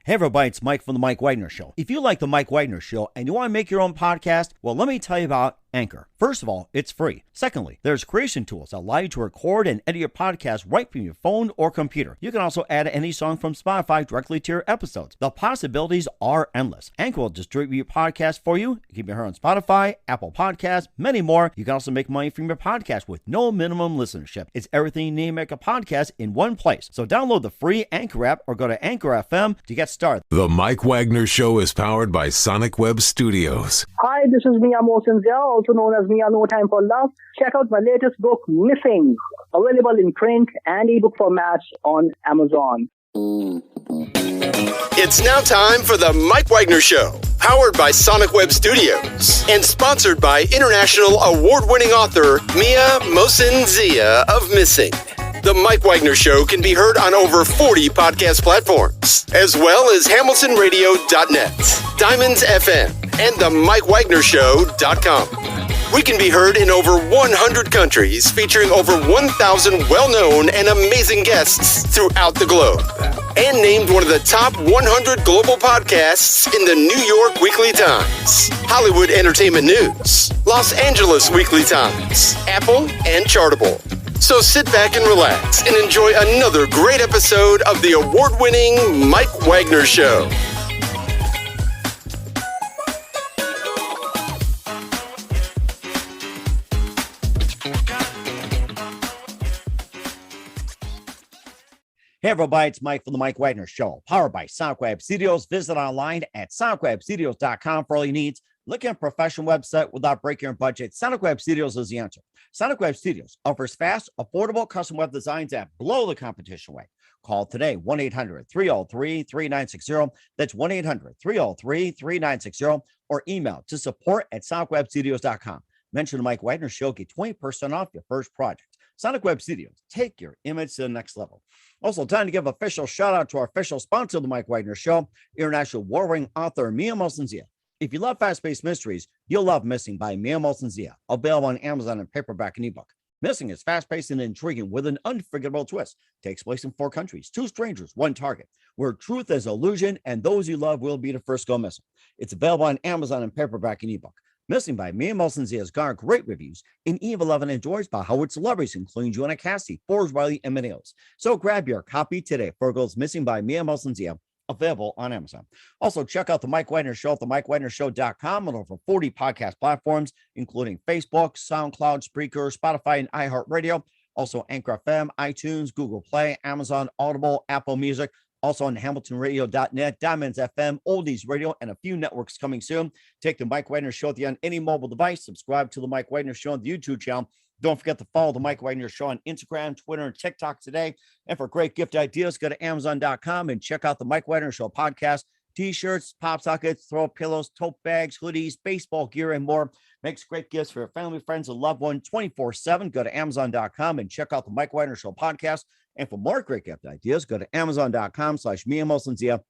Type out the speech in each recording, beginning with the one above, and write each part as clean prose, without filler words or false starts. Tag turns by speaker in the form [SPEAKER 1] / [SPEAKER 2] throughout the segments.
[SPEAKER 1] Hey everybody, it's Mike from The Mike Wagner Show. If you like The Mike Wagner Show and you want to make your own podcast, well, let me tell you about Anchor. First of all, it's free. Secondly, there's creation tools that allow you to record and edit your podcast right from your phone or computer. You can also add any song from Spotify directly to your episodes. The possibilities are endless. Anchor will distribute your podcast for you. You can be heard on Spotify, Apple Podcasts, many more. You can also make money from your podcast with no minimum listenership. It's everything you need to make a podcast in one place. So download the free Anchor app or go to Anchor FM to get started.
[SPEAKER 2] The Mike Wagner Show is powered by Sonic Web Studios.
[SPEAKER 3] Hi, this is Mia Mosinzia, also known as Mia No Time for Love. Check out my latest book, Missing, available in print and ebook formats on Amazon.
[SPEAKER 4] It's now time for the Mike Wagner Show, powered by Sonic Web Studios and sponsored by international award-winning author Mia Mosinzia of Missing. The Mike Wagner Show can be heard on over 40 podcast platforms, as well as HamiltonRadio.net, Diamonds FM, and the MikeWagnerShow.com. We can be heard in over 100 countries, featuring over 1,000 well-known and amazing guests throughout the globe. And named one of the top 100 global podcasts in the New York Weekly Times, Hollywood Entertainment News, Los Angeles Weekly Times, Apple, and Chartable. So sit back and relax and enjoy another great episode of the award-winning Mike Wagner Show.
[SPEAKER 1] Hey everybody, it's Mike from The Mike Wagner Show, powered by Sonic Web Studios. Visit online at sonicwebstudios.com for all your needs. Look at a professional website without breaking your budget. Sonic Web Studios is the answer. Sonic Web Studios offers fast, affordable custom web designs that blow the competition away. Call today, 1-800-303-3960. That's 1-800-303-3960. Or email to support@sonicwebstudios.com. Mention the Mike Wagner Show, get 20% off your first project. Sonic Web Studios, take your image to the next level. Also, time to give official shout out to our official sponsor of the Mike Wagner Show, international war-winning author Mia Mosinzia. If you love fast-paced mysteries, you'll love Missing by Mia Mosinzia, available on Amazon in paperback and ebook. Missing is fast-paced and intriguing with an unforgettable twist. Takes place in 4 countries, 2 strangers, 1 target, where truth is illusion and those you love will be the first go missing. It's available on Amazon in paperback and ebook. Missing by Mia Mosinzia has garnered great reviews and Eve 11 enjoys by Howard celebrities, including Joanna Cassidy, Forbes Riley, and many others. So grab your copy today for Girls Missing by Mia Mosinzia, available on Amazon. Also, check out the Mike Wagner Show at themikewagnershow.com on over 40 podcast platforms, including Facebook, SoundCloud, Spreaker, Spotify, and iHeartRadio. Also, Anchor FM, iTunes, Google Play, Amazon, Audible, Apple Music. Also on HamiltonRadio.net, Diamonds FM, Oldies Radio, and a few networks coming soon. Take the Mike Wagner Show on any mobile device. Subscribe to the Mike Wagner Show on the YouTube channel. Don't forget to follow the Mike Wagner Show on Instagram, Twitter, and TikTok today. And for great gift ideas, go to Amazon.com and check out the Mike Wagner Show podcast. T-shirts, pop sockets, throw pillows, tote bags, hoodies, baseball gear, and more. Makes great gifts for your family, friends, and loved one 24/7. Go to Amazon.com and check out the Mike Wagner Show podcast. And for more great gift ideas, go to Amazon.com/Mia Mosinzia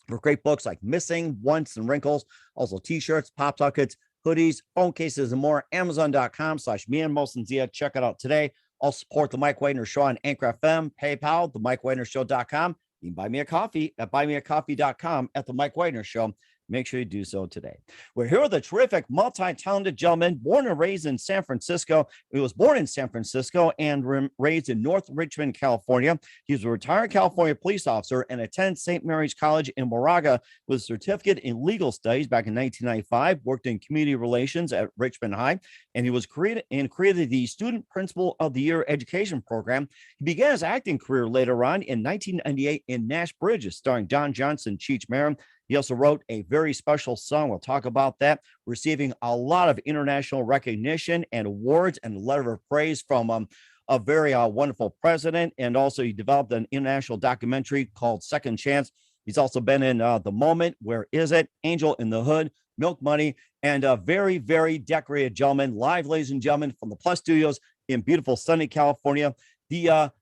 [SPEAKER 1] for great books like Missing, Once, and Wrinkles. Also T-shirts, pop sockets, hoodies, phone cases, and more. Amazon.com/Mia Mosinzia. Check it out today. Also support the Mike Wagner Show on Anchor FM, PayPal, themikewagnershow.com. You can buy me a coffee at buymeacoffee.com at the Mike Wagner Show. Make sure you do so today. We're here with a terrific, multi-talented gentleman, born and raised in San Francisco. He was born in San Francisco and raised in North Richmond, California. He was a retired California police officer and attended St. Mary's College in Moraga with a certificate in legal studies back in 1995, worked in community relations at Richmond High, and he was created the Student Principal of the Year education program. He began his acting career later on in 1998 in Nash Bridges, starring Don Johnson, Cheech Marin. He also wrote a very special song. We'll talk about that, receiving a lot of international recognition and awards and a letter of praise from a very wonderful president. And also he developed an international documentary called Second Chance. He's also been in The Moment, Where Is It?, Angel in the Hood, Milk Money, and a very, very decorated gentleman, live, ladies and gentlemen, from the Plus Studios in beautiful sunny California. The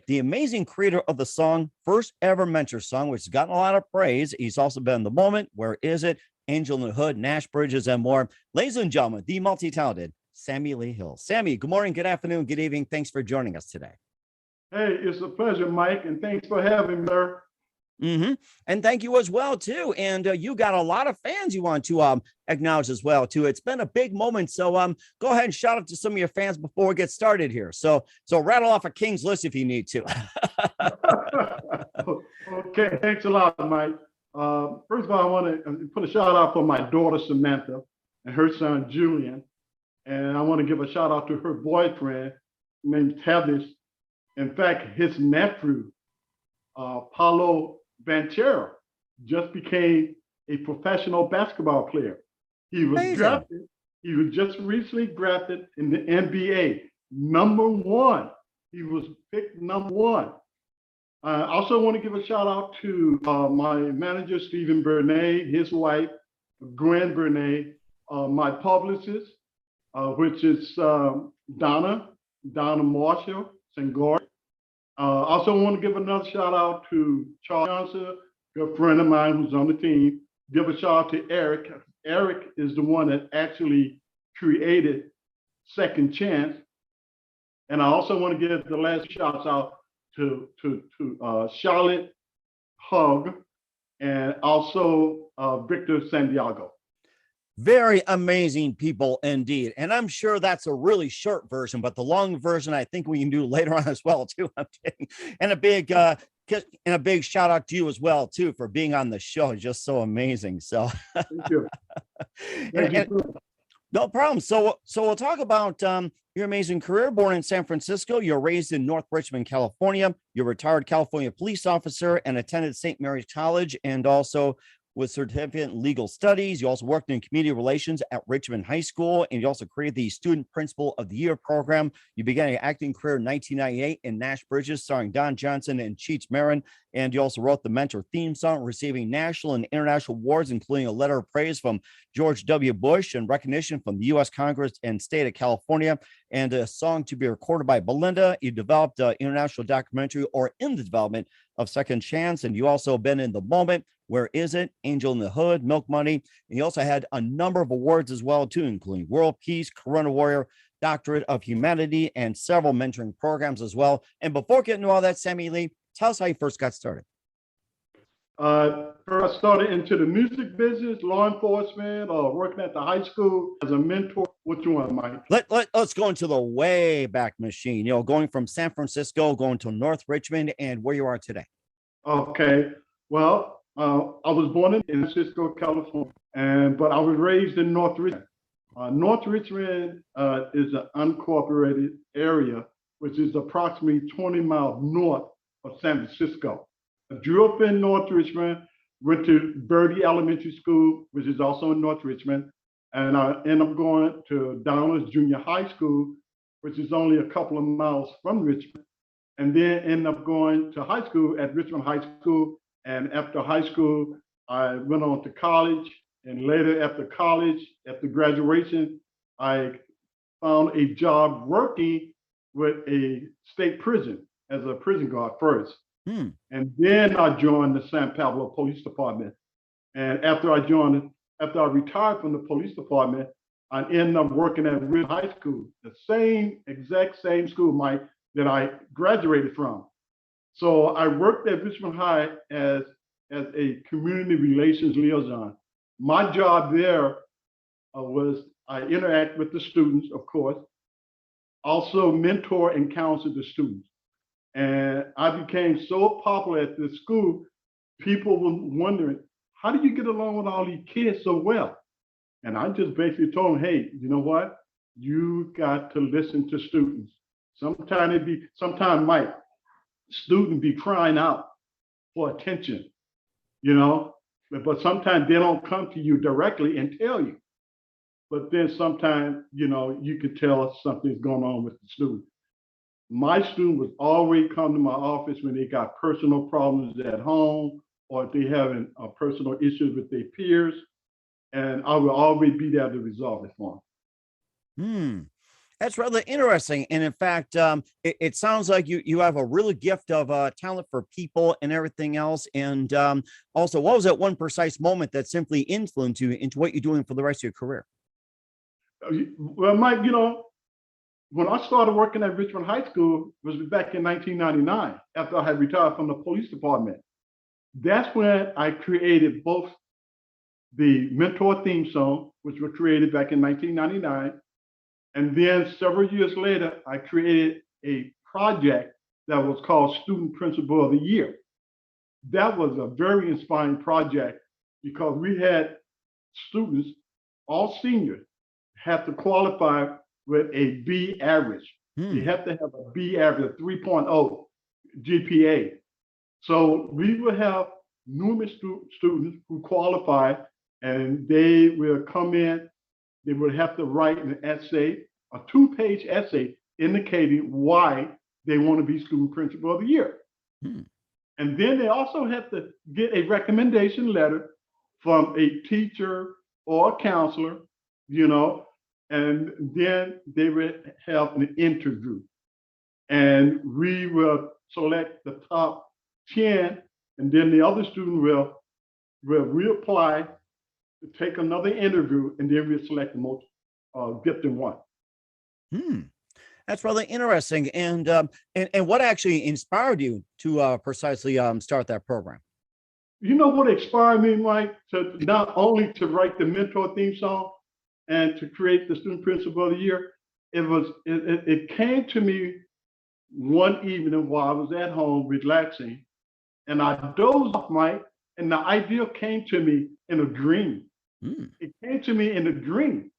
[SPEAKER 1] amazing creator of the song First Ever Mentor Song, which has gotten a lot of praise. He's also been in The Moment, Where Is It?, Angel in the Hood, Nash Bridges, and more. Ladies and gentlemen, the multi-talented Sammie Lee Hill. Sammie, good morning, good afternoon, good evening. Thanks for joining us today.
[SPEAKER 5] Hey, it's a pleasure, Mike, and thanks for having me, sir.
[SPEAKER 1] And thank you as well too. And you got a lot of fans you want to acknowledge as well too. It's been a big moment. So go ahead and shout out to some of your fans before we get started here. So rattle off a King's list if you need to.
[SPEAKER 5] Okay, thanks a lot, Mike. First of all, I want to put a shout out for my daughter Samantha and her son Julian, and I want to give a shout out to her boyfriend named Tavis. In fact, his nephew Paulo Banchero just became a professional basketball player. He was
[SPEAKER 1] Amazing.
[SPEAKER 5] drafted. He was just recently drafted in the NBA, #1. He was picked #1. I also want to give a shout out to my manager, Stephen Bernay, his wife, Gwen Bernay, my publicist, which is Donna Marshall Sengor. Also want to give another shout out to Charles Johnson, a good friend of mine who's on the team. Give a shout out to Eric. Eric is the one that actually created Second Chance. And I also want to give the last shouts out to Charlotte Hug and also Victor Santiago.
[SPEAKER 1] Very amazing people indeed. And I'm sure that's a really short version, but the long version I think we can do later on as well too. I'm kidding. And a big shout out to you as well too for being on the show. It's just so amazing. So
[SPEAKER 5] Thank you. Thank you.
[SPEAKER 1] No problem. So we'll talk about your amazing career. Born in San Francisco, you're raised in North Richmond, California. You're a retired California police officer and attended St. Mary's College and also with certificate in legal studies. You also worked in community relations at Richmond High School, and you also created the Student Principal of the Year program. You began your acting career in 1998 in Nash Bridges, starring Don Johnson and Cheech Marin, and you also wrote the Mentor theme song, receiving national and international awards, including a letter of praise from George W. Bush and recognition from the U.S. Congress and state of California, and a song to be recorded by Belinda. You developed an international documentary, or in the development of Second Chance, and you also been in The Moment, Where Is It, Angel in the Hood, Milk Money, and you also had a number of awards as well too, including World Peace, Corona Warrior, Doctorate of Humanity, and several mentoring programs as well. And before getting to all that, Sammie Lee, tell us how you first got started.
[SPEAKER 5] First, I started into the music business, law enforcement, or working at the high school as a mentor. What you want, Mike?
[SPEAKER 1] Let's go into the way back machine. You know, going from San Francisco, going to North Richmond, and where you are today.
[SPEAKER 5] Okay. Well, I was born in San Francisco, California, but I was raised in North Richmond. North Richmond is an unincorporated area, which is approximately 20 miles north of San Francisco. I grew up in North Richmond, went to Birdie Elementary School, which is also in North Richmond, and I ended up going to Downers Junior High School, which is only a couple of miles from Richmond, and then ended up going to high school at Richmond High School. And after high school, I went on to college, and later after college, after graduation, I found a job working with a state prison as a prison guard first. And then I joined the San Pablo Police Department. And after I retired from the police department, I ended up working at Richmond High School, the exact same school, Mike, that I graduated from. So I worked at Richmond High as a community relations liaison. My job there was I interact with the students, of course, also mentor and counsel the students. And I became so popular at this school, people were wondering, how do you get along with all these kids so well? And I just basically told them, hey, you know what? You got to listen to students. Sometimes Mike, students be crying out for attention, you know, but sometimes they don't come to you directly and tell you. But then sometimes, you know, you can tell something's going on with the student. My student would always come to my office when they got personal problems at home, or if they having personal issues with their peers, and I will always be there to resolve it for them.
[SPEAKER 1] That's rather interesting. And in fact, it sounds like you have a really gift of talent for people and everything else. And also, what was that one precise moment that simply influenced you into what you're doing for the rest of your career?
[SPEAKER 5] Well, Mike, you know, when I started working at Richmond High School, it was back in 1999, after I had retired from the police department. That's when I created both the mentor theme song, which was created back in 1999. And then several years later, I created a project that was called Student Principal of the Year. That was a very inspiring project because we had students, all seniors, have to qualify with a B average. You have to have a B average, a 3.0 GPA. So we will have numerous students who qualify, and they will come in. They will have to write an essay, a 2-page essay indicating why they want to be Student Principal of the Year. And then they also have to get a recommendation letter from a teacher or a counselor, and then they will have an interview. And we will select the top 10, and then the other student will reapply to take another interview, and then we'll select the most gifted one.
[SPEAKER 1] That's really interesting. And what actually inspired you to precisely start that program?
[SPEAKER 5] You know what inspired me, Mike, to not only to write the mentor theme song and to create the Student Principal of the Year? It came to me one evening while I was at home relaxing, and I dozed off, Mike, and the idea came to me in a dream. It came to me in a dream.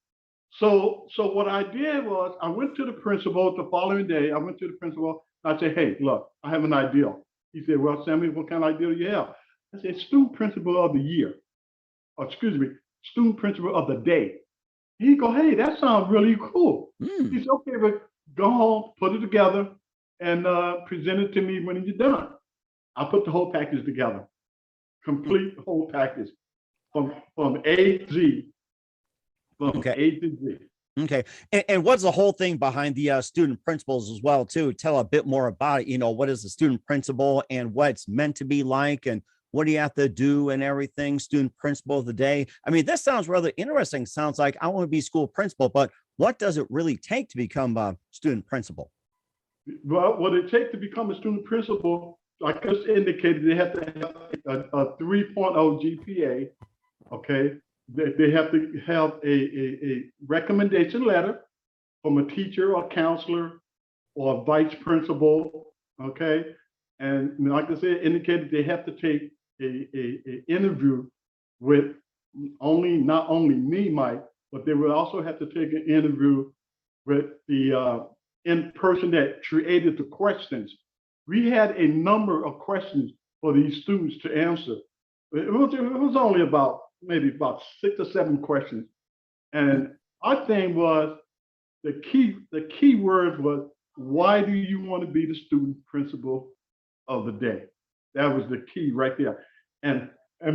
[SPEAKER 5] So what I did was I went to the principal the following day. I went to the principal and I said, "Hey, look, I have an idea." He said, "Well, Sammie, what kind of idea do you have?" I said, "Student Principal of the Year." Or, excuse me, Student Principal of the Day. He go, "Hey, that sounds really cool." He said, "Okay, but go home, put it together, and present it to me when you're done." I put the whole package together, complete whole package from A to Z. A to Z.
[SPEAKER 1] Okay. And what's the whole thing behind the student principals as well, too? Tell a bit more about it. What is the student principal and what it's meant to be like, and what do you have to do and everything? Student principal of the day. I mean, this sounds rather interesting. Sounds like I want to be school principal, but what does it really take to become a student principal?
[SPEAKER 5] Well, what it takes to become a student principal, like I just indicated, they have to have a 3.0 GPA, okay? They have to have a recommendation letter from a teacher or counselor or a vice principal, okay? And like I said, indicated they have to take a interview with not only me, Mike, but they will also have to take an interview with the person that created the questions. We had a number of questions for these students to answer. It was only maybe about 6 or 7 questions. And our thing was, the key word was, why do you want to be the student principal of the day? That was the key right there. And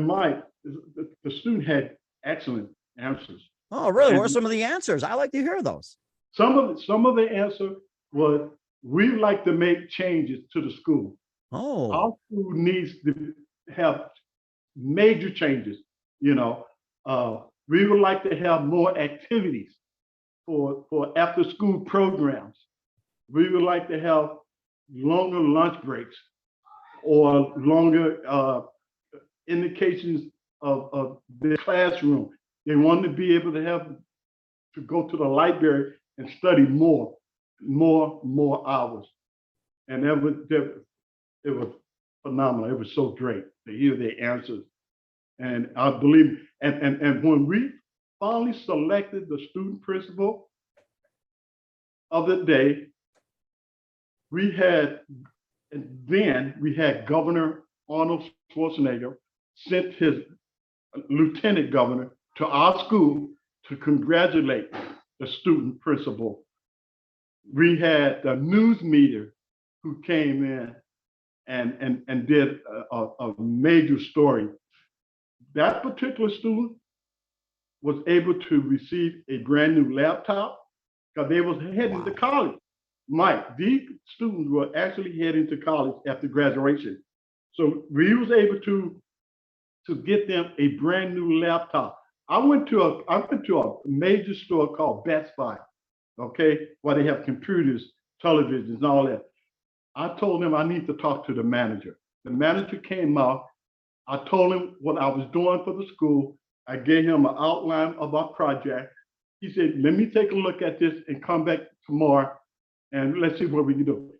[SPEAKER 5] Mike, the student had excellent answers.
[SPEAKER 1] Oh, really?
[SPEAKER 5] And
[SPEAKER 1] What are some of the answers? I like to hear those.
[SPEAKER 5] some of the answer was, we like to make changes to the school.
[SPEAKER 1] Oh,
[SPEAKER 5] Our school needs to have major changes. We would like to have more activities for after school programs. We would like to have longer lunch breaks or longer indications of the classroom. They want to be able to go to the library and study more hours. And it was phenomenal. It was so great to hear their answers. And I believe, and when we finally selected the student principal of the day, we had Governor Arnold Schwarzenegger sent his lieutenant governor to our school to congratulate the student principal. We had the news meter who came in and did a major story. That particular student was able to receive a brand new laptop because they was heading to college. Mike, these students were actually heading to college after graduation. So we was able to get them a brand new laptop. I went to a major store called Best Buy, okay, where they have computers, televisions, and all that. I told them I need to talk to the manager. The manager came out I told him what I was doing for the school. I gave him an outline of our project. He said, let me take a look at this and come back tomorrow and let's see what we can do.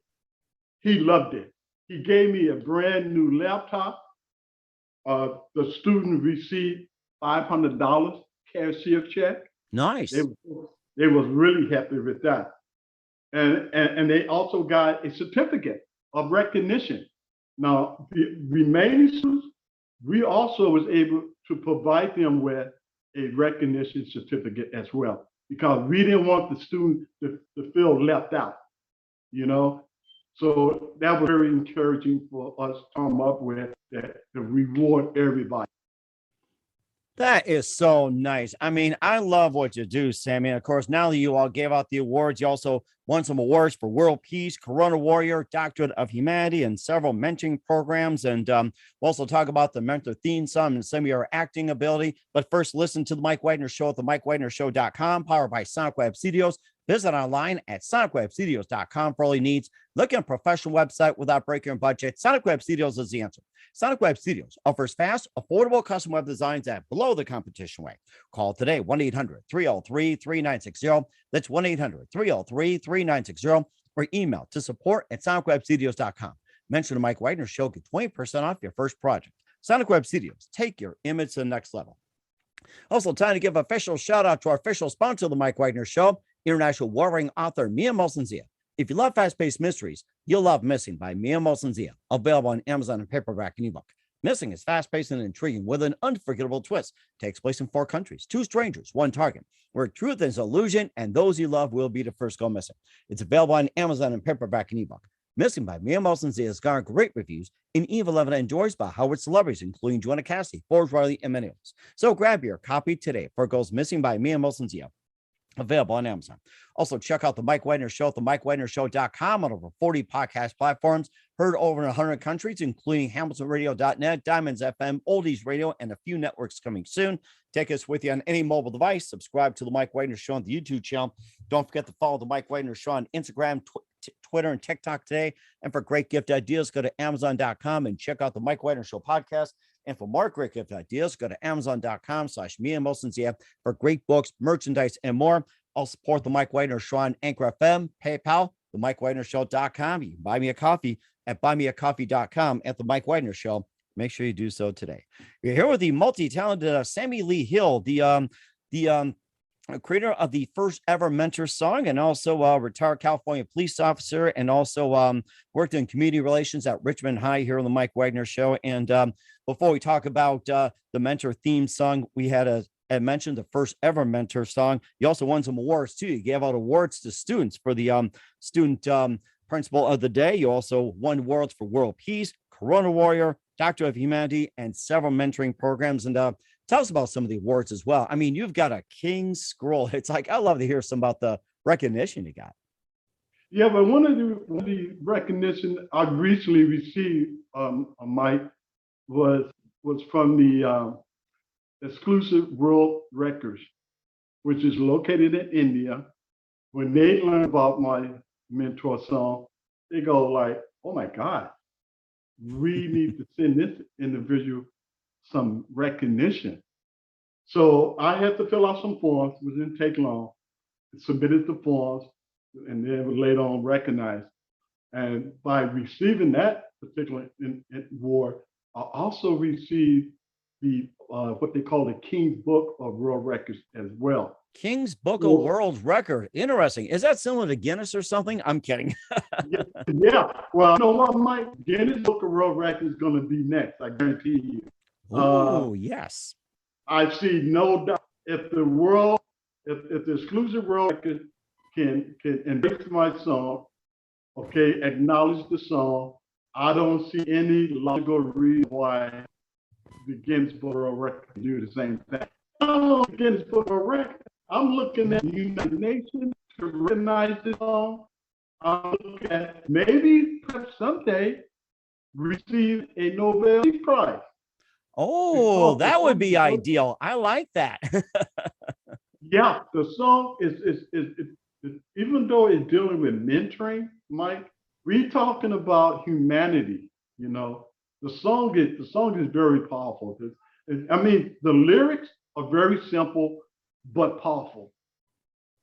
[SPEAKER 5] He loved it. He gave me a brand new laptop. The student received $500 cashier check.
[SPEAKER 1] Nice.
[SPEAKER 5] They was really happy with that. And they also got a certificate of recognition. Now, the remaining students, we also was able to provide them with a recognition certificate as well, because we didn't want the student to feel left out, you know? So that was very encouraging for us to come up with that to reward everybody.
[SPEAKER 1] That is so nice. I mean, I love what you do, Sammie. And of course, now that you all gave out the awards, you also won some awards for World Peace, Corona Warrior, Doctorate of Humanity, and several mentoring programs. And we'll also talk about the mentor theme song and some of your acting ability. But first, listen to the Mike Wagner Show at the MikeWagnerShow.com, powered by Sonic Web Studios. Visit online at sonicwebstudios.com for all your needs. Look at a professional website without breaking your budget. Sonic Web Studios is the answer. Sonic Web Studios offers fast, affordable custom web designs at below the competition rate. Call today, 1-800-303-3960. That's 1-800-303-3960. Or email to support@sonicwebstudios.com. Mention the Mike Wagner Show, get 20% off your first project. Sonic Web Studios, take your image to the next level. Also, time to give an official shout out to our official sponsor of the Mike Wagner Show, international warring author Mia Molson-Zia. If you love fast-paced mysteries, you'll love Missing by Mia Molson-Zia, available on Amazon and paperback and ebook. Missing is fast-paced and intriguing with an unforgettable twist. Takes place in 4 countries, 2 strangers, 1 target, where truth is illusion and those you love will be the first to go missing. It's available on Amazon and paperback and ebook. Missing by Mia Molson-Zia has garnered great reviews and even loved and enjoyed by Howard celebrities, including Joanna Cassidy, Forbes Riley, and many others. So grab your copy today for it goes Missing by Mia Molson-Zia. Available on Amazon. Also, check out the Mike Wagner Show at the MikeWagnerShow.com on over 40 podcast platforms, heard over in 100 countries, including HamiltonRadio.net, Diamonds FM, Oldies Radio, and a few networks coming soon. Take us with you on any mobile device. Subscribe to the Mike Wagner Show on the YouTube channel. Don't forget to follow the Mike Wagner Show on Instagram, Twitter, and TikTok today. And for great gift ideas, go to Amazon.com and check out the Mike Wagner Show podcast. And for more great gift ideas, go to Amazon.com/Mia Molson-Zia for great books, merchandise, and more. I'll support the Mike Wagner Show on Anchor FM, PayPal, the MikeWagnerShow.com. You can buy me a coffee at buymeacoffee.com at the Mike Wagner Show. Make sure you do so today. You're here with the multi-talented Sammie Lee Hill, the creator of the first ever mentor song, and also a retired California police officer, and also worked in community relations at Richmond High here on the Mike Wagner Show. And before we talk about the mentor theme song, we had mentioned the first ever mentor song. You also won some awards too. You gave out awards to students for the student principal of the day. You also won awards for World Peace, Corona Warrior, Doctor of Humanity, and several mentoring programs. And tell us about some of the awards as well. I mean, you've got a king's scroll. It's like, I love to hear some about the recognition you got.
[SPEAKER 5] Yeah, but one of the recognition I recently received, Mike, was from the Exclusive World Records, which is located in India. When they learn about my mentor song, they go like, oh my God, we need to send this individual some recognition. So I had to fill out some forms, it didn't take long, submitted the forms, and then was later on recognized. And by receiving that particular award, I also received the what they call the King's Book of World Records as well.
[SPEAKER 1] King's Book of World Record. Interesting. Is that similar to Guinness or something? I'm kidding.
[SPEAKER 5] Yeah. Well, you know what, Mike? Guinness Book of World Records is going to be next. I guarantee you.
[SPEAKER 1] Oh, yes.
[SPEAKER 5] I see no doubt. If the Exclusive World Record can embrace my song, okay, acknowledge the song, I don't see any logical reason why the Guinness Book of World Records can do the same thing. Oh, Guinness Book of Records. I'm looking at the United Nations to recognize this song. I'm looking at maybe perhaps someday receive a Nobel Peace Prize.
[SPEAKER 1] Oh, that would be ideal. I like that.
[SPEAKER 5] Yeah, the song is even though it's dealing with mentoring, Mike, we're talking about humanity, you know. The song is very powerful. I mean, the lyrics are very simple but powerful.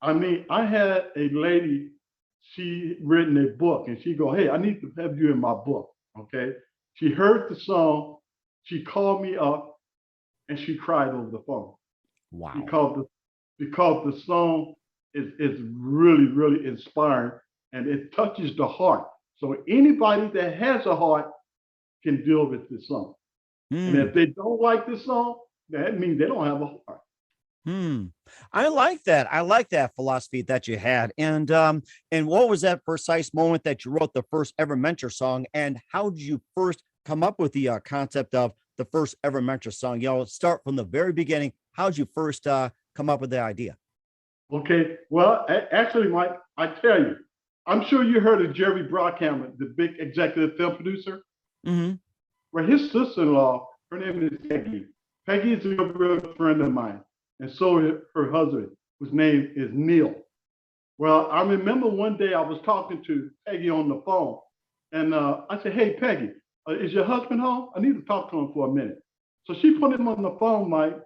[SPEAKER 5] I mean, I had a lady, she written a book, and she go, "Hey, I need to have you in my book." Okay. She heard the song, she called me up, and she cried over the phone.
[SPEAKER 1] Wow.
[SPEAKER 5] Because the song is really, really inspiring, and it touches the heart. So anybody that has a heart can deal with this song. And if they don't like this song, that means they don't have a heart.
[SPEAKER 1] I like that. I like that philosophy that you had. And what was that precise moment that you wrote the first ever Mentor song? And how did you first come up with the concept of the first ever Mentor song? You know, start from the very beginning. How did you first come up with the idea?
[SPEAKER 5] Okay. Well, actually, Mike, I tell you, I'm sure you heard of Jerry Bruckheimer, the big executive film producer.
[SPEAKER 1] Mm-hmm.
[SPEAKER 5] Well, his sister-in-law, her name is Peggy. Peggy is a real friend of mine. And so her husband, whose name is Neil. Well, I remember one day I was talking to Peggy on the phone, and I said, "Hey, Peggy, is your husband home? I need to talk to him for a minute." So she put him on the phone, Mike,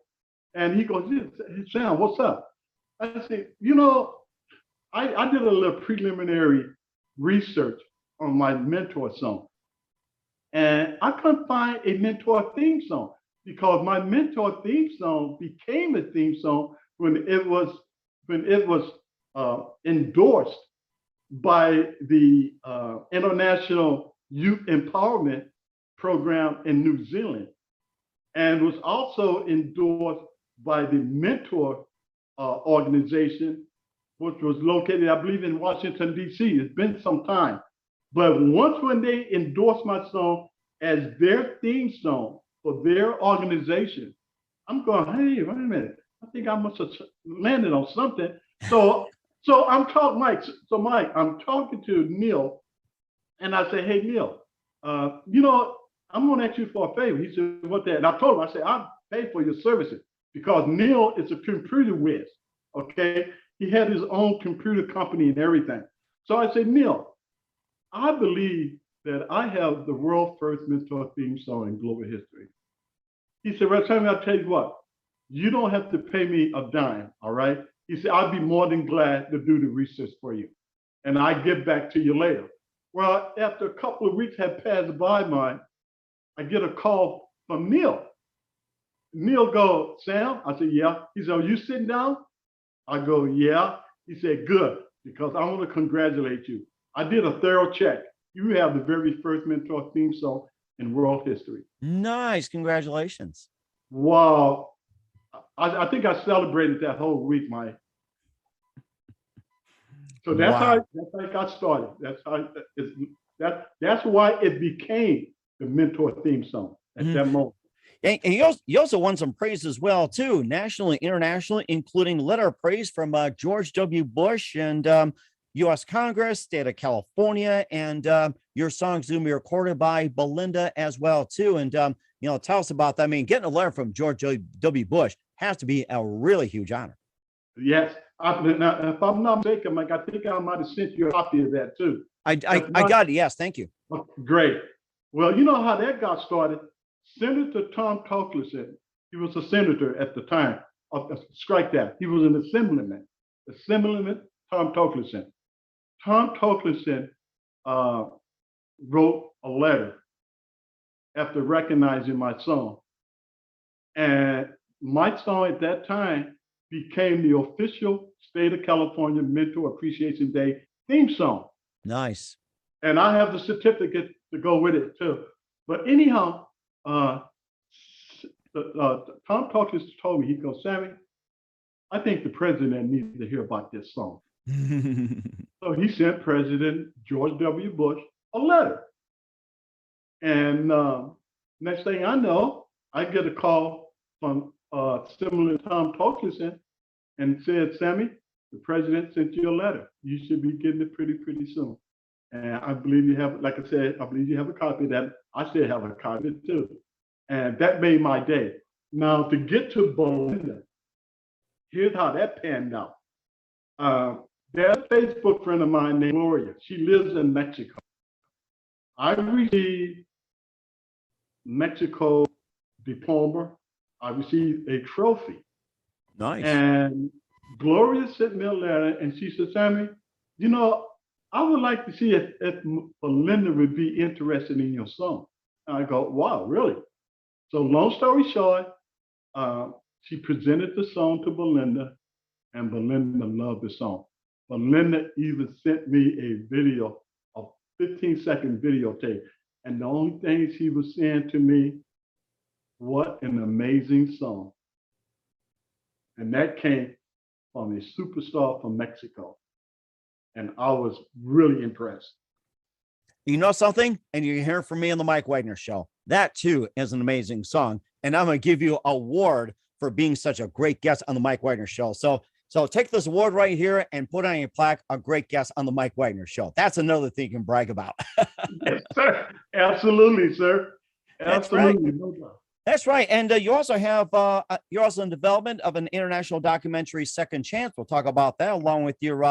[SPEAKER 5] and he goes, "Hey, Sam, what's up?" I said, "You know, I did a little preliminary research on my Mentor song, and I couldn't find a Mentor theme song, because my Mentor theme song became a theme song when it was endorsed by the International Youth Empowerment Program in New Zealand, and was also endorsed by the Mentor organization, which was located, I believe, in Washington, D.C. It's been some time. But once when they endorsed my song as their theme song for their organization, I'm going, "Hey, wait a minute. I think I must have landed on something." So I'm talking, Mike. So Mike, I'm talking to Neil, and I say, "Hey, Neil, you know, I'm going to ask you for a favor." He said, "What that?" And I told him, I said, "I'll pay for your services," because Neil is a computer whiz. Okay, he had his own computer company and everything. So I said, "Neil, I believe that I have the world's first Mentor theme song in global history." He said, "Well, I'll tell you what, you don't have to pay me a dime, all right?" He said, "I'd be more than glad to do the research for you, and I get back to you later." Well, after a couple of weeks had passed by, I get a call from Neil. Neil go, "Sam?" I said, "Yeah." He said, "Are you sitting down?" I go, "Yeah." He said, "Good, because I want to congratulate you. I did a thorough check. You have the very first Mentor theme song in world history."
[SPEAKER 1] Nice. Congratulations.
[SPEAKER 5] Wow. I think I celebrated that whole week, Mike. So that's how it got started. That's why it became the Mentor theme song at that moment.
[SPEAKER 1] And you also won some praise as well, too, nationally, internationally, including letter of praise from George W. Bush and U.S. Congress, state of California, and your songs will be recorded by Belinda as well, too. And, you know, tell us about that. I mean, getting a letter from George W. Bush has to be a really huge honor.
[SPEAKER 5] Yes. Now, if I'm not mistaken, Mike, I think I might have sent you a copy of that, too.
[SPEAKER 1] I got it. Yes. Thank you.
[SPEAKER 5] Great. Well, you know how that got started. Senator Tom Torkelson, he was a senator at the time. Strike that. He was an assemblyman. Assemblyman Tom Torkelson. Tom Torkelson wrote a letter after recognizing my song. And my song at that time became the official state of California Mentor Appreciation Day theme song.
[SPEAKER 1] Nice.
[SPEAKER 5] And I have the certificate to go with it, too. But anyhow, Tom Torkelson told me, he goes, "Sammie, I think the president needs to hear about this song." So he sent President George W. Bush a letter. And next thing I know, I get a call from similar Tom Torkelson and said, "Sammie, the president sent you a letter. You should be getting it pretty soon." And I believe you have, like I said, I believe you have a copy of that. I still have a copy of it too. And that made my day. Now, to get to Belinda, here's how that panned out. There's a Facebook friend of mine named Gloria. She lives in Mexico. I received Mexico diploma. I received a trophy.
[SPEAKER 1] Nice.
[SPEAKER 5] And Gloria sent me a letter and she said, Sammie, you know, I would like to see if Belinda would be interested in your song. And I go, wow, really? So long story short, she presented the song to Belinda and Belinda loved the song. Belinda even sent me a video, a 15-second videotape. And the only thing she was saying to me, what an amazing song. And that came from a superstar from Mexico. And I was really impressed.
[SPEAKER 1] You know something? And you're hearing from me on the Mike Wagner Show. That too is an amazing song. And I'm going to give you an award for being such a great guest on the Mike Wagner Show. So take this award right here and put on your plaque, a great guest on the Mike Wagner Show. That's another thing you can brag about.
[SPEAKER 5] Yes, sir. Absolutely, sir. Absolutely. No doubt.
[SPEAKER 1] That's right. And you also have, you're also in development of an international documentary, Second Chance. We'll talk about that along with your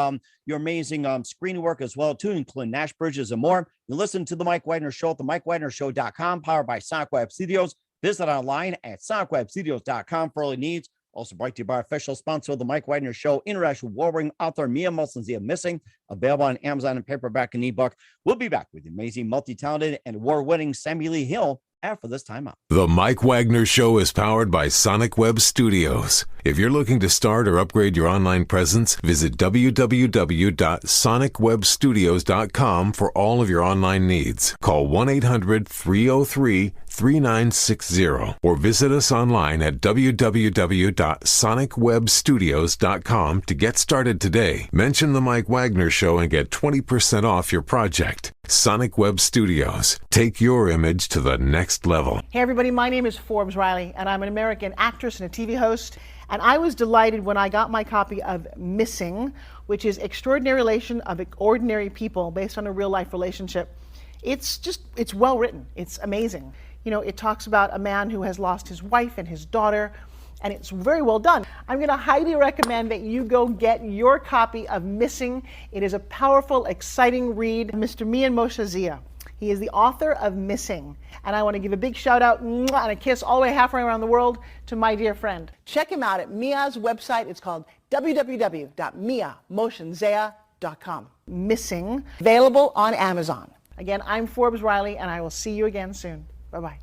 [SPEAKER 1] amazing screen work as well, too, including Nash Bridges and more. You listen to the Mike Wagner Show at the MikeWagnerShow.com, powered by Sonic Web Studios. Visit online at SonicWebStudios.com for all your needs. Also brought to you by our official sponsor of the Mike Wagner Show, international warring author Mia Molson-Zia Missing, available on Amazon and paperback and ebook. We'll be back with the amazing, multi-talented, and award-winning Sammie Lee Hill after this time out.
[SPEAKER 2] The Mike Wagner Show is powered by Sonic Web Studios. If you're looking to start or upgrade your online presence, visit www.sonicwebstudios.com for all of your online needs. Call 1-800-303-3960 or visit us online at www.sonicwebstudios.com to get started today. Mention the Mike Wagner Show and get 20% off your project. Sonic Web Studios. Take your image to the next level.
[SPEAKER 6] Hey everybody, my name is Forbes Riley and I'm an American actress and a TV host. And I was delighted when I got my copy of Missing, which is Extraordinary Relation of Ordinary People based on a real life relationship. It's well written. It's amazing. You know, it talks about a man who has lost his wife and his daughter, and it's very well done. I'm going to highly recommend that you go get your copy of Missing. It is a powerful, exciting read. Mr. Mia Molson-Zia. He is the author of Missing. And I want to give a big shout out and a kiss all the way halfway around the world to my dear friend. Check him out at Mia's website. It's called www.miamotionzea.com. Missing, available on Amazon. Again, I'm Forbes Riley, and I will see you again soon. Bye-bye.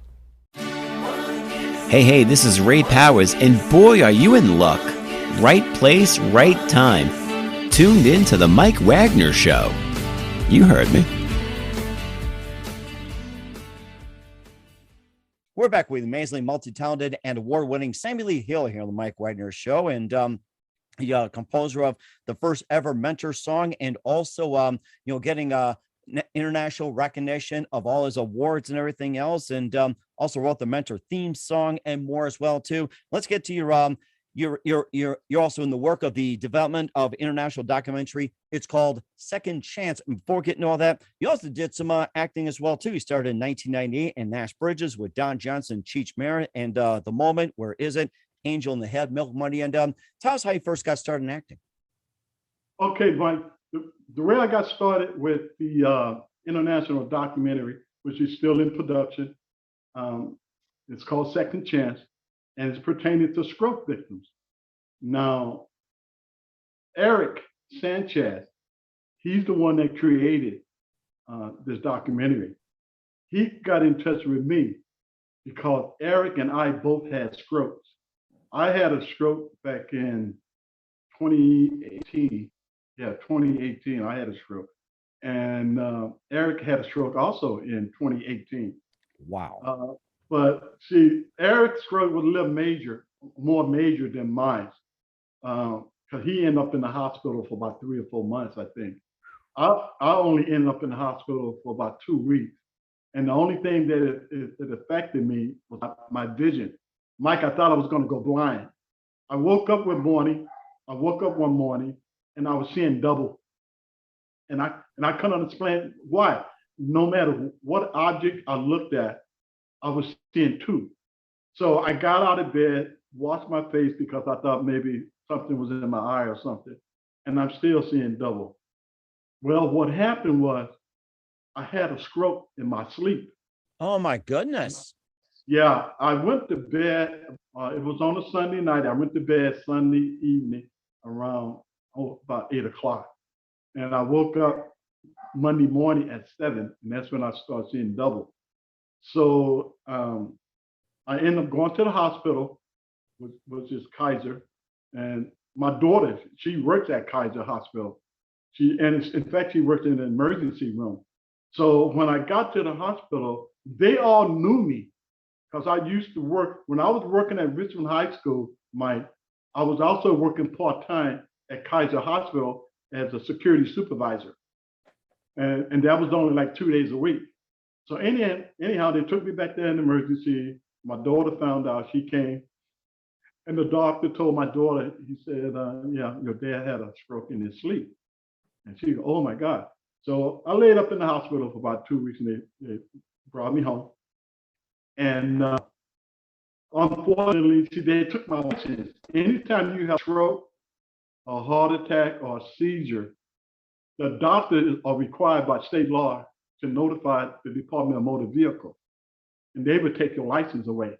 [SPEAKER 7] Hey, this is Ray Powers, and boy, are you in luck. Right place, right time. Tuned in to the Mike Wagner Show. You heard me.
[SPEAKER 1] We're back with amazingly multi-talented and award-winning Sammie Lee Hill here on the Mike Wagner Show, and the composer of the first ever Mentor song, and also getting international recognition of all his awards and everything else, and also wrote the Mentor theme song and more as well too. Let's get to your you're also in the work of the development of international documentary. It's called Second Chance. And before getting to all that, you also did some acting as well too. You started in 1998 in Nash Bridges with Don Johnson, Cheech Marin, and The Moment, Where Is It, Angel in the Head, Milk Money, and tell us how you first got started in acting.
[SPEAKER 5] Okay, Mike. The way I got started with the international documentary, which is still in production, it's called Second Chance, and it's pertaining to stroke victims. Now, Eric Sanchez, he's the one that created this documentary. He got in touch with me because Eric and I both had strokes. I had a stroke back in 2018. Yeah, 2018, I had a stroke. And Eric had a stroke also in 2018.
[SPEAKER 1] Wow.
[SPEAKER 5] But see, Eric's stroke was a little more major than mine, because he ended up in the hospital for about 3 or 4 months, I think. I only ended up in the hospital for about 2 weeks. And the only thing that it affected me was my vision. Mike, I thought I was going to go blind. I woke up one morning and I was seeing double. And I couldn't explain why. No matter what object I looked at, I was seeing two. So I got out of bed, washed my face because I thought maybe something was in my eye or something, and I'm still seeing double. Well, what happened was I had a stroke in my sleep.
[SPEAKER 1] Oh my goodness.
[SPEAKER 5] Yeah, I went to bed. It was on a Sunday night. I went to bed Sunday evening around about 8 o'clock. And I woke up Monday morning at 7, and that's when I started seeing double. So I ended up going to the hospital, which is Kaiser. And my daughter, she works at Kaiser Hospital. In fact, she worked in the emergency room. So when I got to the hospital, they all knew me because I used to work, when I was working at Richmond High School, I was also working part-time at Kaiser Hospital as a security supervisor. And that was only like 2 days a week. So anyhow, they took me back there in emergency. My daughter found out, she came. And the doctor told my daughter, he said, yeah, your dad had a stroke in his sleep. And she go, oh my God. So I laid up in the hospital for about 2 weeks, and they brought me home. And unfortunately, they took my license. Anytime you have a stroke, a heart attack, or a seizure, the doctors are required by state law to notify the Department of Motor Vehicle. And they would take your license away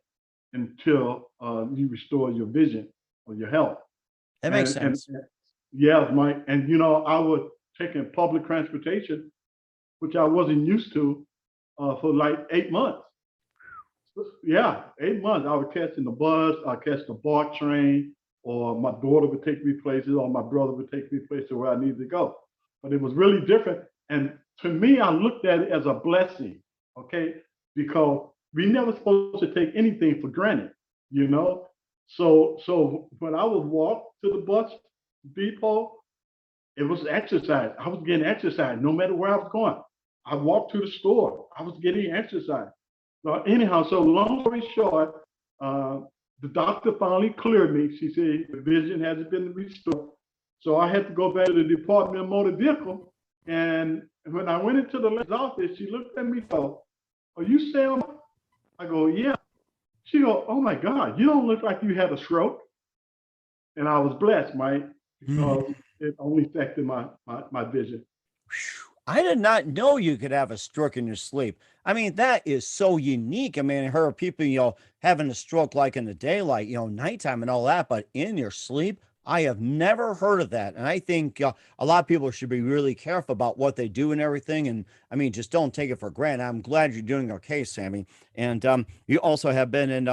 [SPEAKER 5] until you restore your vision or your health.
[SPEAKER 1] That makes sense.
[SPEAKER 5] Yeah, Mike. And I was taking public transportation, which I wasn't used to, for like 8 months. Yeah, 8 months. I would catch in the bus, I'd catch the BART train, or my daughter would take me places, or my brother would take me places where I needed to go. But it was really different. And to me, I looked at it as a blessing, okay? Because we never supposed to take anything for granted, So when I would walk to the bus depot, it was exercise. I was getting exercise no matter where I was going. I walked to the store. I was getting exercise. So anyhow, so long story short, the doctor finally cleared me. She said the vision hasn't been restored. So I had to go back to the Department of Motor Vehicle. And when I went into the lady's office, she looked at me and go, are you Sam? I go, yeah. She go, oh my God, you don't look like you had a stroke. And I was blessed, Mike, because it only affected my vision.
[SPEAKER 1] I did not know you could have a stroke in your sleep. I mean, that is so unique. I mean, I heard of people, having a stroke like in the daylight, nighttime and all that, but in your sleep, I have never heard of that. And I think a lot of people should be really careful about what they do and everything. And I mean, just don't take it for granted. I'm glad you're doing okay, Sammie. And you also have been in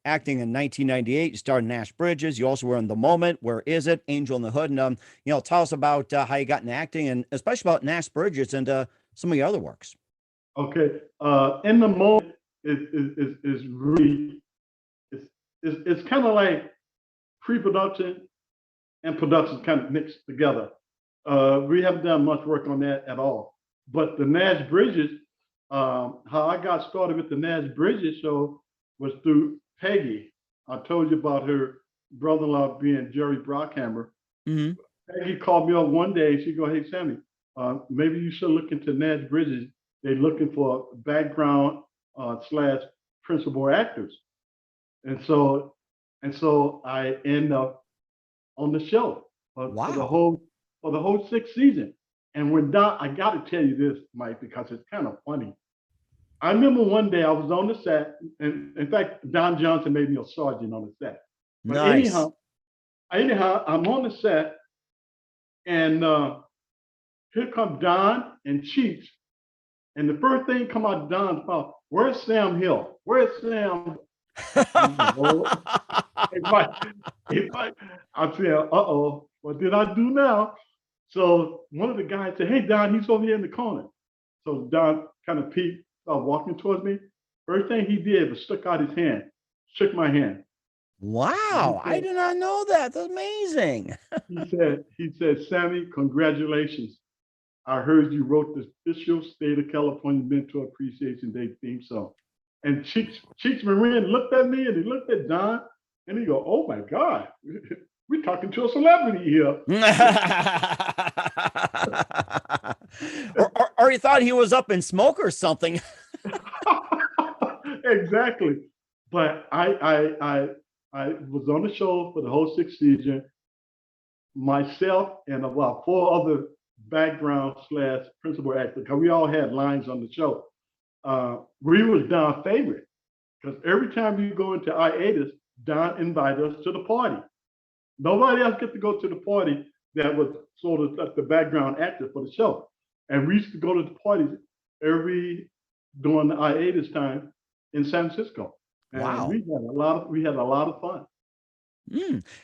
[SPEAKER 1] acting in 1998. You starred in Nash Bridges. You also were in The Moment, Where Is It, Angel in the Hood. And, tell us about how you got into acting, and especially about Nash Bridges and some of your other works.
[SPEAKER 5] Okay. In The Moment is really, it's kind of like pre-production and production kind of mixed together. We haven't done much work on that at all. But the Nash Bridges, how I got started with the Nash Bridges show was through Peggy. I told you about her brother-in-law being Jerry Brockhammer. Mm-hmm. Peggy called me up one day. She go, hey, Sammie, maybe you should look into Nash Bridges. They're looking for background / principal actors. And so I end up on the show for the whole 6th season. And when Don, I got to tell you this, Mike, because it's kind of funny. I remember one day I was on the set, and in fact, Don Johnson made me a sergeant on the set. But
[SPEAKER 1] nice.
[SPEAKER 5] Anyhow, I'm on the set, and here come Don and Cheech, and the first thing come out of Don's mouth, where's Sam Hill? Where's Sam? I said, uh-oh, what did I do now? So one of the guys said, hey, Don, he's over here in the corner. So Don kind of peeked, walking towards me. First thing he did was stuck out his hand, shook my hand.
[SPEAKER 1] Wow, said, I did not know that. That's amazing.
[SPEAKER 5] he said, Sammie, congratulations. I heard you wrote the official State of California Mentor Appreciation Day theme song. And Cheech Marin looked at me and he looked at Don and he go, oh my God, we're talking to a celebrity here.
[SPEAKER 1] or he thought he was up in smoke or something.
[SPEAKER 5] Exactly. But I was on the show for the whole 6th season. Myself and about 4 other background / principal actors, because we all had lines on the show. We was Don's favorite. Because every time you go into hiatus, Don invited us to the party. Nobody else get to go to the party that was sort of like the background actor for the show. And we used to go to the parties during the hiatus time in San Francisco. And
[SPEAKER 1] Wow.
[SPEAKER 5] we had a lot of fun.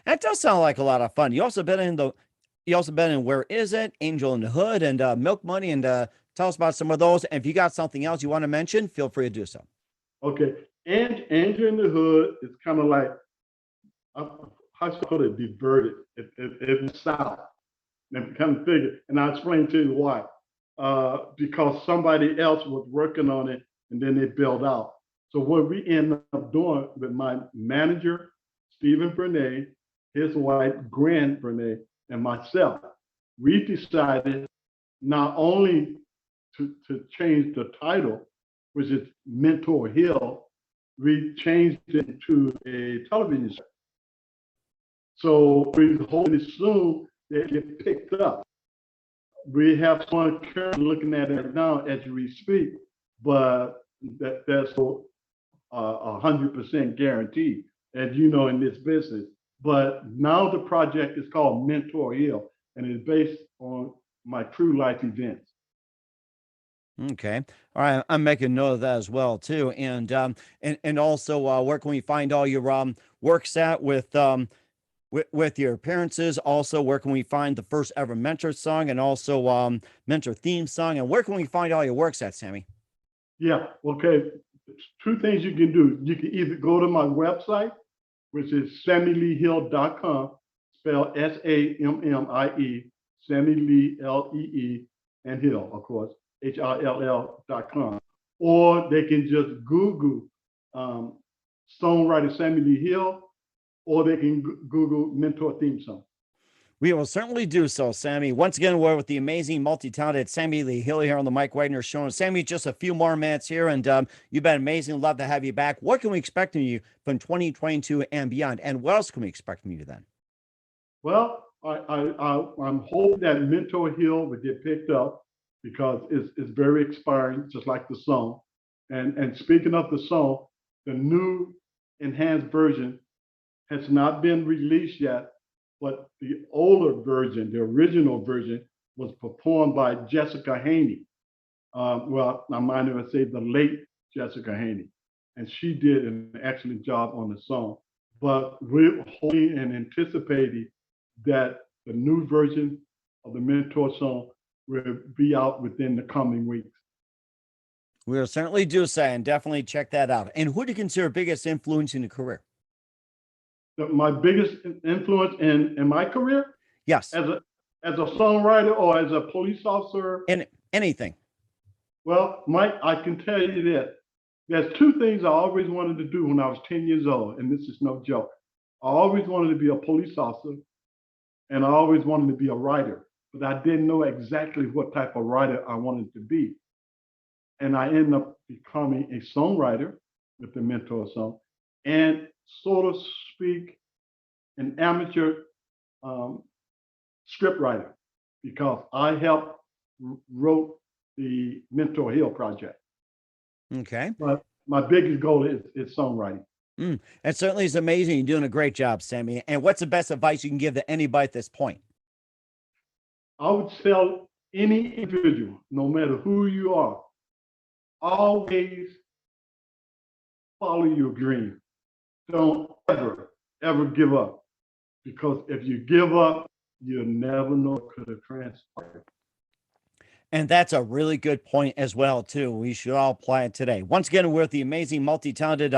[SPEAKER 1] That does sound like a lot of fun. You also been in Where Is It, Angel in the Hood, and Milk Money, and tell us about some of those. And if you got something else you want to mention, feel free to do so.
[SPEAKER 5] Okay, and Angel in the Hood is kind of like, how should I put it, diverted. It's south. And kind of figure, and I'll explain to you why. Because somebody else was working on it, and then they built out. So what we ended up doing with my manager, Stephen Bernay, his wife, Gran Bernay, and myself, we decided not only to change the title, which is Mentor Hill, we changed it to a television show. So we're hoping soon they get picked up. We have someone currently looking at it now as we speak, but that's 100% guaranteed, as you know, in this business. But now the project is called Mentor Hill, and it's based on my true life events.
[SPEAKER 1] Okay. All right. I'm making note of that as well too. And also where can we find all your works at with your appearances? Also, where can we find the first ever Mentor song, and also Mentor theme song? And where can we find all your works at, Sammie?
[SPEAKER 5] Yeah, okay. Two things you can do. You can either go to my website, which is SammieLeeHill.com, spelled SAMMIE, Sammie Lee, Lee, and Hill, of course, HILL.com. Or they can just Google songwriter Sammie Lee Hill, or they can Google Mentor theme song.
[SPEAKER 1] We will certainly do so, Sammie. Once again, we're with the amazing, multi-talented Sammie Lee Hill here on the Mike Wagner Show. And Sammie, just a few more minutes here, and you've been amazing. Love to have you back. What can we expect from you from 2022 and beyond? And what else can we expect from you then?
[SPEAKER 5] Well, I'm hoping that Mentor Hill will get picked up because it's very inspiring, just like the song. And speaking of the song, the new enhanced version has not been released yet, but the older version, the original version, was performed by Jessica Haney. Well, I might even say the late Jessica Haney. And she did an excellent job on the song. But we're hoping and anticipating that the new version of the Mentor song will be out within the coming weeks.
[SPEAKER 1] We'll certainly do so, and definitely check that out. And who do you consider biggest influence in your career?
[SPEAKER 5] My biggest influence in my career?
[SPEAKER 1] Yes.
[SPEAKER 5] As a songwriter or as a police officer?
[SPEAKER 1] And anything.
[SPEAKER 5] Well, Mike, I can tell you this. There's two things I always wanted to do when I was 10 years old, and this is no joke. I always wanted to be a police officer, and I always wanted to be a writer, but I didn't know exactly what type of writer I wanted to be. And I ended up becoming a songwriter with the Mentor song, and sort of speak an amateur script writer, because I helped wrote the Mentor Hill project.
[SPEAKER 1] Okay.
[SPEAKER 5] But my biggest goal is songwriting.
[SPEAKER 1] It certainly is amazing. You're doing a great job, Sammie. And what's the best advice you can give to anybody at this point?
[SPEAKER 5] I would tell any individual, no matter who you are, always follow your dream. Don't ever give up. Because if you give up, you'll never know what could have transpired.
[SPEAKER 1] And that's a really good point as well, too. We should all apply it today. Once again, we're with the amazing, multi-talented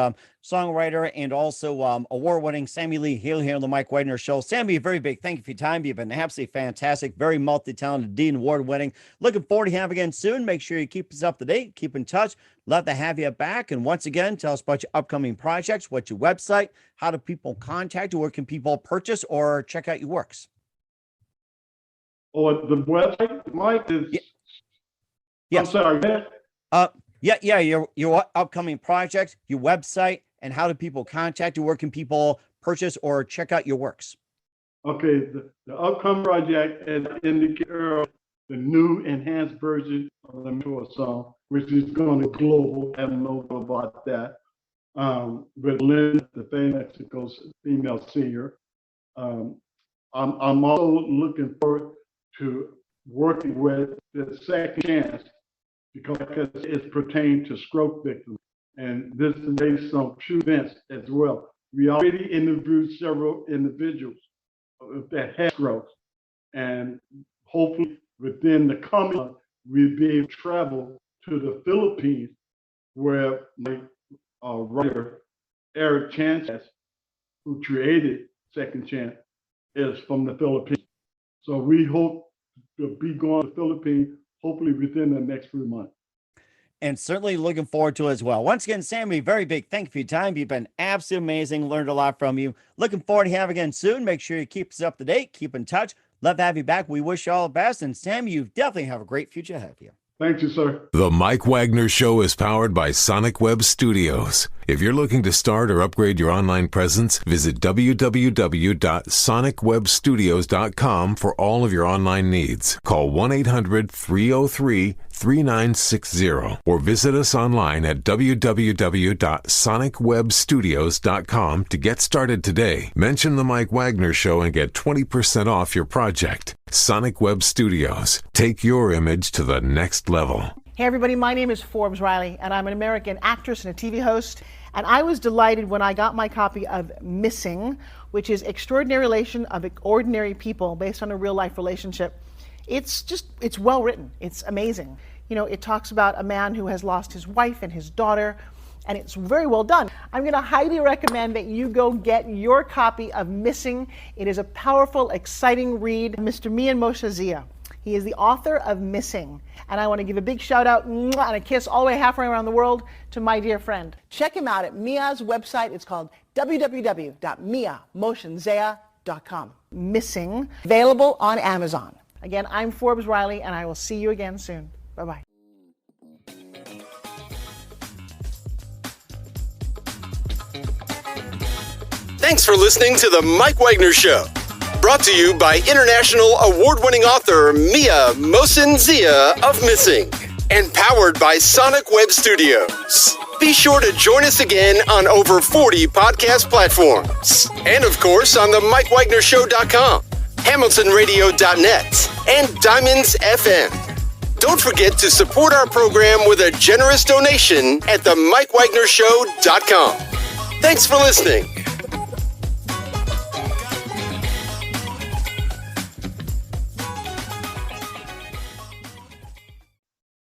[SPEAKER 1] songwriter and also award-winning Sammie Lee Hill here on the Mike Wagner Show. Sammie, a very big thank you for your time. You've been absolutely fantastic, very multi-talented, Dean Award-winning. Looking forward to having you again soon. Make sure you keep us up to date, keep in touch. Love to have you back. And once again, tell us about your upcoming projects, what's your website, how do people contact you, where can people purchase or check out your works?
[SPEAKER 5] Or the website, Mike, is...
[SPEAKER 1] Yeah. Yes.
[SPEAKER 5] I'm sorry.
[SPEAKER 1] Yeah. Your upcoming project, your website, and how do people contact you? Where can people purchase or check out your works?
[SPEAKER 5] Okay, the upcoming project is indicated the new enhanced version of the Mentor song, which is going to global. I don't know about that. with Lynn, the Bay Mexico's female singer. I'm also looking forward to working with the Second Chance because it's pertained to stroke victims. And this is based on true events as well. We already interviewed several individuals that had strokes. And hopefully within the coming month, we'll be able to travel to the Philippines where my writer, Eric Chance, who created Second Chance, is from the Philippines. So we hope to be going to the Philippines hopefully within the next few months.
[SPEAKER 1] And certainly looking forward to it as well. Once again, Sammie, very big thank you for your time. You've been absolutely amazing. Learned a lot from you. Looking forward to having you again soon. Make sure you keep us up to date. Keep in touch. Love to have you back. We wish you all the best. And Sammie, you definitely have a great future ahead of you.
[SPEAKER 5] Thank you, sir.
[SPEAKER 2] The Mike Wagner Show is powered by Sonic Web Studios. If you're looking to start or upgrade your online presence, visit www.sonicwebstudios.com for all of your online needs. Call 1-800-303-3960 or visit us online at www.sonicwebstudios.com to get started today. Mention the Mike Wagner Show and get 20% off your project. Sonic Web Studios. Take your image to the next level.
[SPEAKER 6] Hey everybody, my name is Forbes Riley, and I'm an American actress and a TV host. And I was delighted when I got my copy of Missing, which is Extraordinary Relation of Ordinary People based on a real life relationship. It's well written. It's amazing. You know, it talks about a man who has lost his wife and his daughter, and it's very well done. I'm going to highly recommend that you go get your copy of Missing. It is a powerful, exciting read. Mr. Mian Moshe Zia. He is the author of Missing. And I want to give a big shout out and a kiss all the way halfway around the world to my dear friend. Check him out at Mia's website. It's called www.miamotionsea.com. Missing, available on Amazon. Again, I'm Forbes Riley, and I will see you again soon. Bye-bye.
[SPEAKER 4] Thanks for listening to The Mike Wagner Show. Brought to you by international award-winning author Mia Mosin-Zia of Missing. And powered by Sonic Web Studios. Be sure to join us again on over 40 podcast platforms. And of course on the MikeWagnerShow.com, HamiltonRadio.net, and Diamonds FM. Don't forget to support our program with a generous donation at the MikeWagnerShow.com. Thanks for listening.